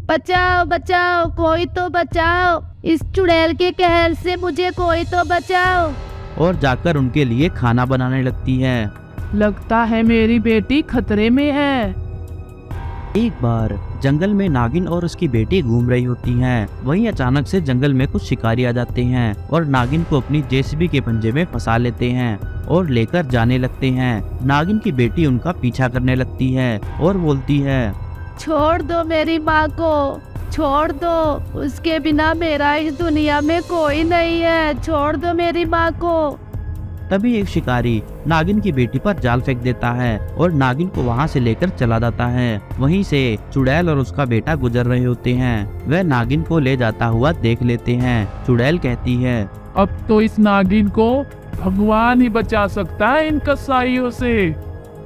बचाओ बचाओ, कोई तो बचाओ, इस चुड़ैल के कहर से मुझे कोई तो बचाओ। और जाकर उनके लिए खाना बनाने लगती है। लगता है मेरी बेटी खतरे में है। एक बार जंगल में नागिन और उसकी बेटी घूम रही होती हैं। वहीं अचानक से जंगल में कुछ शिकारी आ जाते हैं और नागिन को अपनी जेसीबी के पंजे में फंसा लेते हैं और लेकर जाने लगते हैं। नागिन की बेटी उनका पीछा करने लगती है और बोलती है, छोड़ दो मेरी माँ को, छोड़ दो, उसके बिना मेरा इस दुनिया में कोई नहीं है, छोड़ दो मेरी माँ को। तभी एक शिकारी नागिन की बेटी पर जाल फेंक देता है और नागिन को वहां से लेकर चला जाता है। वहीं से चुड़ैल और उसका बेटा गुजर रहे होते हैं। वह नागिन को ले जाता हुआ देख लेते हैं। चुड़ैल कहती है, अब तो इस नागिन को भगवान ही बचा सकता है इन कसाईयों से।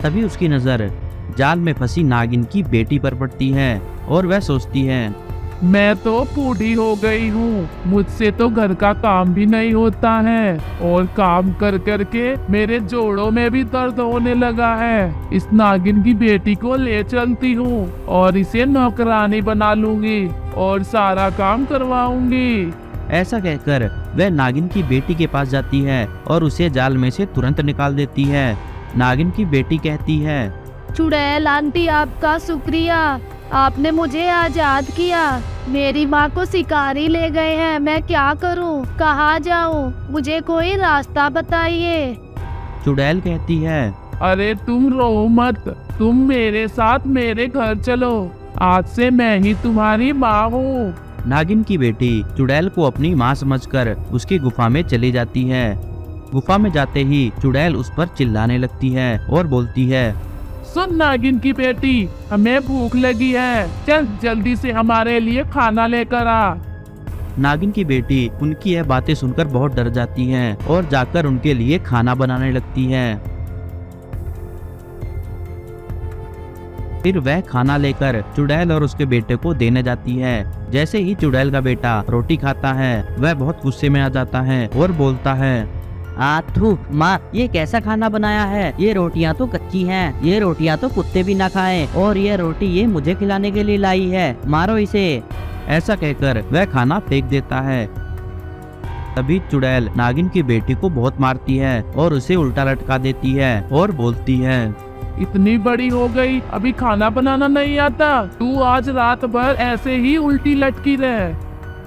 तभी उसकी नजर जाल में फंसी नागिन की बेटी पर पड़ती है और वह सोचती है, मैं तो बूढ़ी हो गई हूँ, मुझसे तो घर का काम भी नहीं होता है और काम कर कर के मेरे जोड़ों में भी दर्द होने लगा है। इस नागिन की बेटी को ले चलती हूँ और इसे नौकरानी बना लूंगी और सारा काम करवाऊंगी। ऐसा कहकर वह नागिन की बेटी के पास जाती है और उसे जाल में से तुरंत निकाल देती है। नागिन की बेटी कहती है, चुड़ैल आंटी आपका शुक्रिया, आपने मुझे आजाद किया। मेरी माँ को शिकारी ले गए हैं, मैं क्या करूँ, कहाँ जाऊँ, मुझे कोई रास्ता बताइए। चुड़ैल कहती है, अरे तुम रो मत, तुम मेरे साथ मेरे घर चलो, आज से मैं ही तुम्हारी माँ हूँ। नागिन की बेटी चुड़ैल को अपनी माँ समझकर उसकी गुफा में चली जाती है। गुफा में जाते ही चुड़ैल उस पर चिल्लाने लगती है और बोलती है, सुन नागिन की बेटी, हमें भूख लगी है, चल जल्दी से हमारे लिए खाना लेकर आ। नागिन की बेटी उनकी यह बातें सुनकर बहुत डर जाती है और जाकर उनके लिए खाना बनाने लगती है। फिर वह खाना लेकर चुड़ैल और उसके बेटे को देने जाती है। जैसे ही चुड़ैल का बेटा रोटी खाता है, वह बहुत गुस्से में आ जाता है और बोलता है, आथू माँ, ये कैसा खाना बनाया है, ये रोटियां तो कच्ची हैं, ये रोटियां तो कुत्ते भी ना खाएं, और ये रोटी ये मुझे खिलाने के लिए लाई है, मारो इसे। ऐसा कहकर वह खाना फेंक देता है। तभी चुड़ैल नागिन की बेटी को बहुत मारती है और उसे उल्टा लटका देती है और बोलती है, इतनी बड़ी हो गई, अभी खाना बनाना नहीं आता, तू आज रात भर ऐसे ही उल्टी लटकी रहे।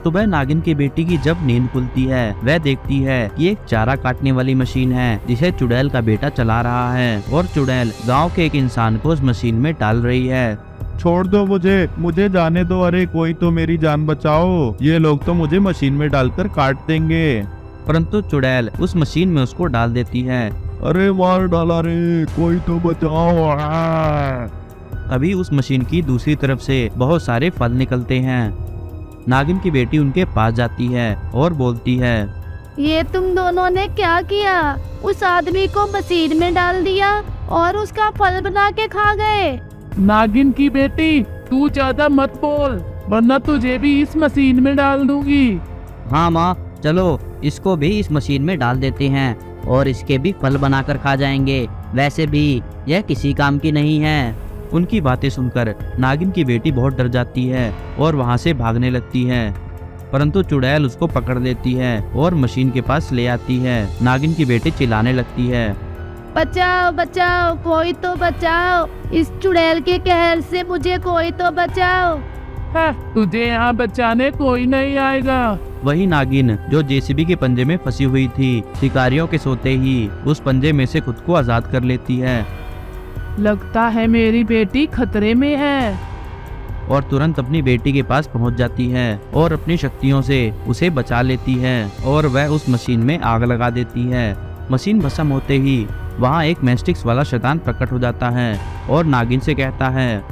सुबह नागिन की बेटी की जब नींद खुलती है, वह देखती है कि एक चारा काटने वाली मशीन है जिसे चुड़ैल का बेटा चला रहा है और चुड़ैल गांव के एक इंसान को उस मशीन में डाल रही है। छोड़ दो मुझे जाने दो, अरे कोई तो मेरी जान बचाओ, ये लोग तो मुझे मशीन में डालकर काट देंगे। परंतु चुड़ैल उस मशीन में उसको डाल देती है। अरे मार डाला रे, कोई तो बचाओ। अभी उस मशीन की दूसरी तरफ से बहुत सारे फल निकलते हैं। नागिन की बेटी उनके पास जाती है और बोलती है, ये तुम दोनों ने क्या किया, उस आदमी को मशीन में डाल दिया और उसका फल बना के खा गए। नागिन की बेटी, तू ज्यादा मत बोल, वरना तुझे भी इस मशीन में डाल दूंगी। हाँ माँ, चलो इसको भी इस मशीन में डाल देते हैं और इसके भी फल बनाकर खा जाएंगे, वैसे भी यह किसी काम की नहीं है। उनकी बातें सुनकर नागिन की बेटी बहुत डर जाती है और वहां से भागने लगती है। परंतु चुड़ैल उसको पकड़ लेती है और मशीन के पास ले आती है। नागिन की बेटी चिल्लाने लगती है, बचाओ बचाओ, कोई तो बचाओ, इस चुड़ैल के कहर से मुझे कोई तो बचाओ। तुझे यहाँ बचाने कोई नहीं आएगा। वही नागिन जो जेसीबी के पंजे में फंसी हुई थी, शिकारियों के सोते ही उस पंजे में से खुद को आजाद कर लेती है। लगता है मेरी बेटी खतरे में है। और तुरंत अपनी बेटी के पास पहुंच जाती है और अपनी शक्तियों से उसे बचा लेती है और वह उस मशीन में आग लगा देती है। मशीन भस्म होते ही वहां एक मैस्टिक्स वाला शैतान प्रकट हो जाता है और नागिन से कहता है,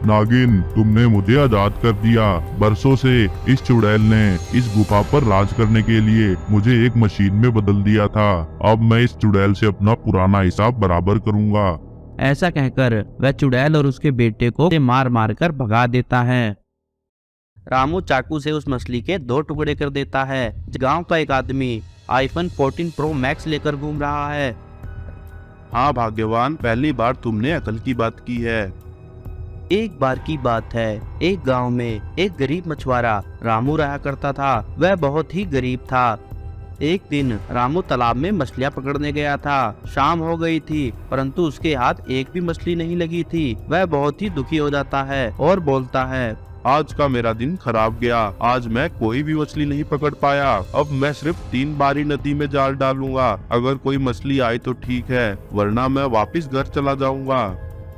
नागिन, तुमने मुझे आजाद कर दिया। बरसों से इस चुड़ैल ने इस गुफा पर राज करने के लिए मुझे एक मशीन में बदल दिया था। अब मैं इस चुड़ैल से अपना पुराना हिसाब बराबर करूंगा। ऐसा कहकर वह चुड़ैल और उसके बेटे को मार मार कर भगा देता है। रामू चाकू से उस मछली के 2 टुकड़े कर देता है। गांव का एक आदमी आईफोन 14 प्रो मैक्स लेकर घूम रहा है। हाँ भाग्यवान, पहली बार तुमने अकल की बात की है। एक बार की बात है, एक गांव में एक गरीब मछुआरा रामू रहा करता था। वह बहुत ही गरीब था। एक दिन रामू तालाब में मछलियां पकड़ने गया था। शाम हो गई थी, परंतु उसके हाथ एक भी मछली नहीं लगी थी। वह बहुत ही दुखी हो जाता है और बोलता है, आज का मेरा दिन खराब गया। आज मैं कोई भी मछली नहीं पकड़ पाया। अब मैं सिर्फ 3 बार ही नदी में जाल डालूंगा। अगर कोई मछली आई तो ठीक है, वरना मैं वापस घर चला जाऊंगा।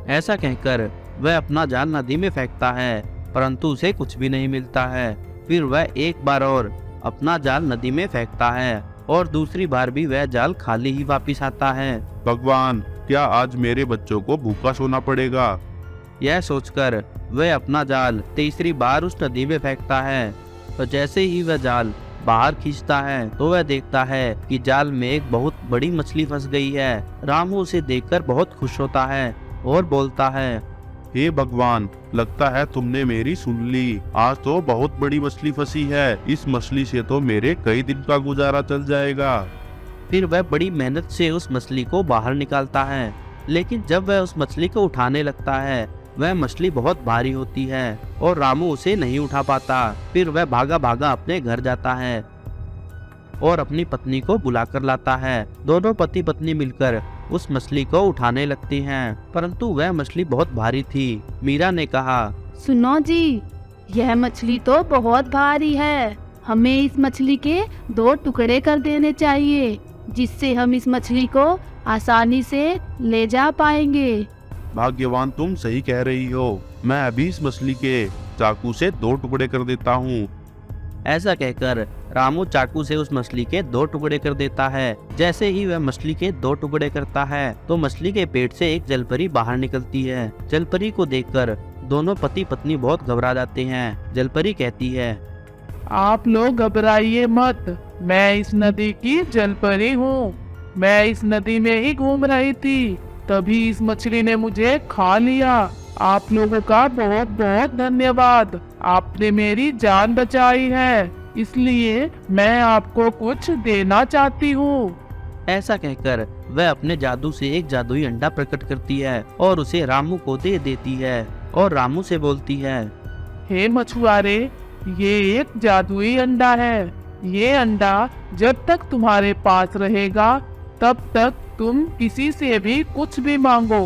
ऐसा कहकर वह अपना जाल नदी में फेंकता है, परंतु उसे कुछ भी नहीं मिलता है। फिर वह एक बार और अपना जाल नदी में फेंकता है और दूसरी बार भी वह जाल खाली ही वापस आता है। भगवान, क्या आज मेरे बच्चों को भूखा सोना पड़ेगा? यह सोचकर वह अपना जाल तीसरी बार उस नदी में फेंकता है। तो जैसे ही वह जाल बाहर खींचता है तो वह देखता है कि जाल में एक बहुत बड़ी मछली फंस गई है। रामू उसे देखकर बहुत खुश होता है और बोलता है, हे भगवान, लगता है तुमने मेरी सुन ली। आज तो बहुत बड़ी मछली फंसी है। इस मछली से तो मेरे कई दिन का गुजारा चल जाएगा। फिर वह बड़ी मेहनत से उस मछली को बाहर निकालता है, लेकिन जब वह उस मछली को उठाने लगता है, वह मछली बहुत भारी होती है और रामू उसे नहीं उठा पाता। फिर वह भागा भागा अपने घर जाता है और अपनी पत्नी को बुलाकर लाता है। दोनों पति पत्नी मिलकर उस मछली को उठाने लगती हैं, परंतु वह मछली बहुत भारी थी। मीरा ने कहा, सुनो जी, यह मछली तो बहुत भारी है। हमें इस मछली के 2 टुकड़े कर देने चाहिए, जिससे हम इस मछली को आसानी से ले जा पाएंगे। भाग्यवान, तुम सही कह रही हो। मैं अभी इस मछली के चाकू से 2 टुकड़े कर देता हूँ। ऐसा कहकर रामू चाकू से उस मछली के 2 टुकड़े कर देता है। जैसे ही वह मछली के 2 टुकड़े करता है तो मछली के पेट से एक जलपरी बाहर निकलती है। जलपरी को देखकर दोनों पति पत्नी बहुत घबरा जाते हैं। जलपरी कहती है, आप लोग घबराइए मत, मैं इस नदी की जलपरी हूँ। मैं इस नदी में ही घूम रही थी, तभी इस मछली ने मुझे खा लिया। आप लोगों का बहुत बहुत धन्यवाद। आपने मेरी जान बचाई है, इसलिए मैं आपको कुछ देना चाहती हूँ। ऐसा कहकर वह अपने जादू से एक जादुई अंडा प्रकट करती है और उसे रामू को दे देती है और रामू से बोलती है, हे मछुआरे, ये एक जादुई अंडा है। ये अंडा जब तक तुम्हारे पास रहेगा, तब तक तुम किसी से भी कुछ भी मांगो,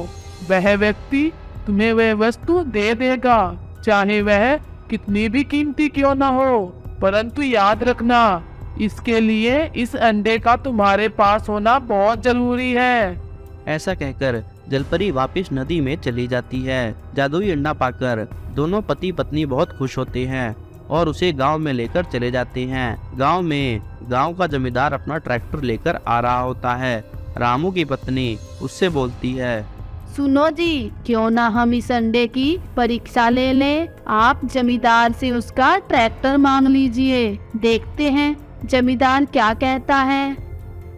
वह व्यक्ति तुम्हें वह वस्तु दे देगा, चाहे वह कितनी भी कीमती क्यों ना हो। परंतु याद रखना, इसके लिए इस अंडे का तुम्हारे पास होना बहुत जरूरी है। ऐसा कहकर जलपरी वापस नदी में चली जाती है। जादुई अंडा पाकर दोनों पति पत्नी बहुत खुश होते हैं और उसे गांव में लेकर चले जाते हैं। गांव में गांव का जमींदार अपना ट्रैक्टर लेकर आ रहा होता है। रामू की पत्नी उससे बोलती है, सुनो जी, क्यों ना हम इस अंडे की परीक्षा ले लें। आप जमींदार से उसका ट्रैक्टर मांग लीजिए, देखते हैं जमींदार क्या कहता है।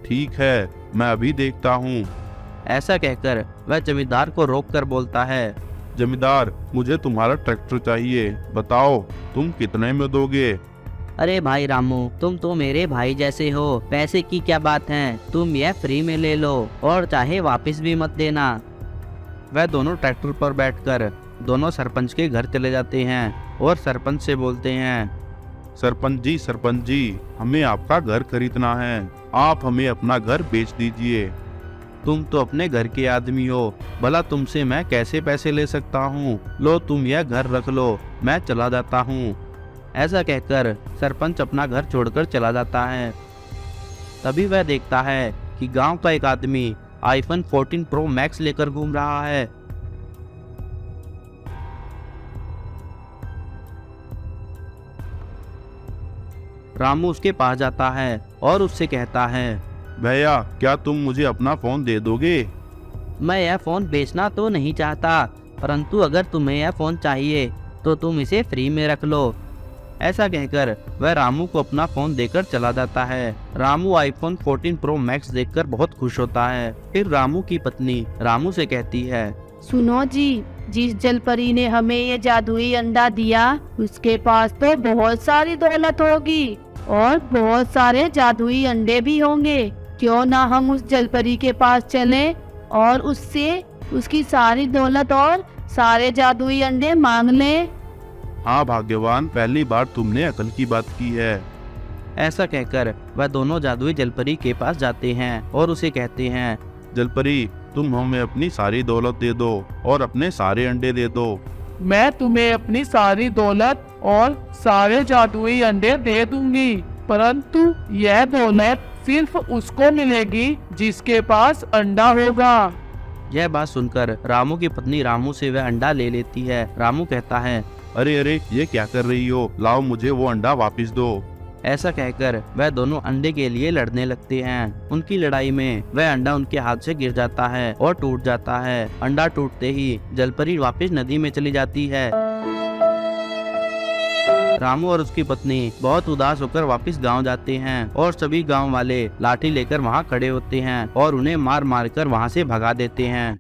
ठीक है, मैं अभी देखता हूँ। ऐसा कहकर वह जमींदार को रोककर बोलता है, जमींदार, मुझे तुम्हारा ट्रैक्टर चाहिए। बताओ, तुम कितने में दोगे? अरे भाई रामू, तुम तो मेरे भाई जैसे हो, पैसे की क्या बात है। तुम यह फ्री में ले लो और चाहे वापस भी मत देना। वह दोनों ट्रैक्टर पर बैठकर दोनों सरपंच के घर चले जाते हैं और सरपंच से बोलते हैं, सरपंच जी, हमें आपका घर खरीदना है। आप हमें अपना घर बेच दीजिए। तुम तो अपने घर के आदमी हो, भला तुमसे मैं कैसे पैसे ले सकता हूँ। लो, तुम यह घर रख लो, मैं चला जाता हूँ। ऐसा कहकर सरपंच अपना घर छोड़कर चला जाता है। तभी वह देखता है कि गांव का एक आदमी आईफोन 14 प्रो मैक्स लेकर घूम रहा है। रामू उसके पास जाता है और उससे कहता है, भैया, क्या तुम मुझे अपना फोन दे दोगे? मैं यह फोन बेचना तो नहीं चाहता, परंतु अगर तुम्हें यह फोन चाहिए तो तुम इसे फ्री में रख लो। ऐसा कहकर वह रामू को अपना फोन देकर चला जाता है। रामू आईफोन 14 प्रो मैक्स देखकर बहुत खुश होता है। फिर रामू की पत्नी रामू से कहती है, सुनो जी, जिस जलपरी ने हमें ये जादुई अंडा दिया, उसके पास तो बहुत सारी दौलत होगी और बहुत सारे जादुई अंडे भी होंगे। क्यों ना हम उस जलपरी के पास चलें और उससे उसकी सारी दौलत और सारे जादुई अंडे मांग ले। हाँ भाग्यवान, पहली बार तुमने अकल की बात की है। ऐसा कहकर वह दोनों जादुई जलपरी के पास जाते हैं और उसे कहते हैं, जलपरी, तुम हमें अपनी सारी दौलत दे दो और अपने सारे अंडे दे दो। मैं तुम्हें अपनी सारी दौलत और सारे जादुई अंडे दे दूंगी, परंतु यह दौलत सिर्फ उसको मिलेगी जिसके पास अंडा होगा। यह बात सुनकर रामू की पत्नी रामू से वह अंडा ले लेती है। रामू कहता है, अरे अरे, ये क्या कर रही हो? लाओ मुझे वो अंडा वापस दो। ऐसा कहकर वह दोनों अंडे के लिए लड़ने लगते हैं। उनकी लड़ाई में वह अंडा उनके हाथ से गिर जाता है और टूट जाता है। अंडा टूटते ही जलपरी वापस नदी में चली जाती है। रामू और उसकी पत्नी बहुत उदास होकर वापस गांव जाते हैं और सभी गांव वाले लाठी लेकर वहां खड़े होते हैं और उन्हें मार मार कर वहां से भगा देते हैं।